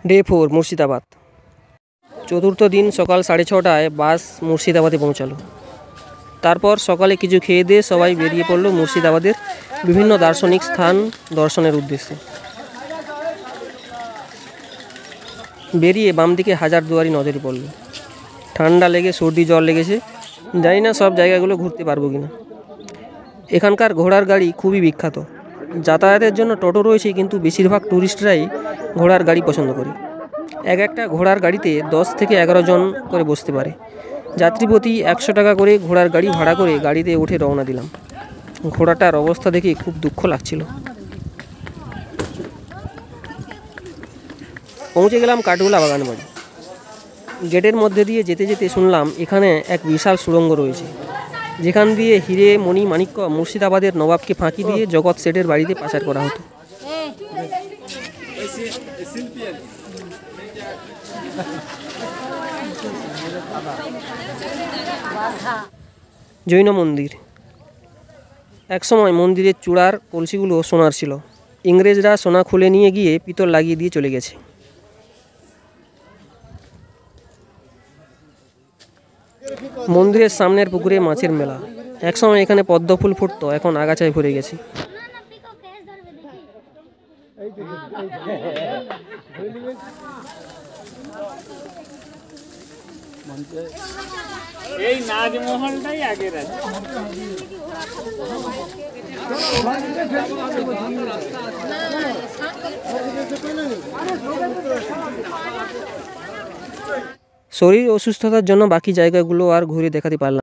Day 4 Murshidabad. চতুর্থ দিন সকাল 6:30টায় বাস মুর্শিদাবাদে পৌঁছালো। তারপর সকালে কিছু খেয়ে দিয়ে সবাই বেরিয়ে পড়লো মুর্শিদাবাদের বিভিন্ন দার্শনিক স্থান দর্শনের উদ্দেশ্যে। বেরিয়ে বাম দিকে হাজারদুয়ারি নজরে পড়ল। ঠান্ডা লেগে সর্দি জ্বর লেগেছে, জানি না সব জায়গাগুলো ঘুরতে পারবো কিনা। এখানকার ঘোড়ার গাড়ি খুবই বিখ্যাত। যাতায়াতের জন্য টোটো রয়েছে, কিন্তু বেশিরভাগ ট্যুরিস্টরাই ঘোড়ার গাড়ি পছন্দ করে। একটা ঘোড়ার গাড়িতে 10 থেকে 11 জন করে বসতে পারে। যাত্রীপ্রতি 100 টাকা করে ঘোড়ার গাড়ি ভাড়া করে গাড়িতে উঠে রওনা দিলাম। ঘোড়াটার অবস্থা দেখে খুব দুঃখ লাগছিল। পৌঁছে গেলাম কাঠগোলা বাগান বাড়ি। গেটের মধ্যে দিয়ে যেতে যেতে শুনলাম এখানে এক বিশাল সুড়ঙ্গ রয়েছে, যেখান দিয়ে হিরে মণি মাণিক্য মুর্শিদাবাদের নবাবকে ফাঁকি দিয়ে জগৎ শেঠের বাড়িতে পাচার করা হতো। জৈন মন্দির। একসময় মন্দিরের চূড়ার কলসিগুলো সোনার ছিল। ইংরেজরা সোনা খুলে নিয়ে গিয়ে পিতল লাগিয়ে দিয়ে চলে গেছে। মন্দিরের সামনের পুকুরে মাছের মেলা। একসময় এখানে পদ্ম ফুল ফুটতো, এখন আগাছায় ভরে গেছে। এই নাজমহলটাই আগের আছে। শরীর অসুস্থতার জন্য বাকি জায়গাগুলো আর ঘুরে দেখাতে পারলাম।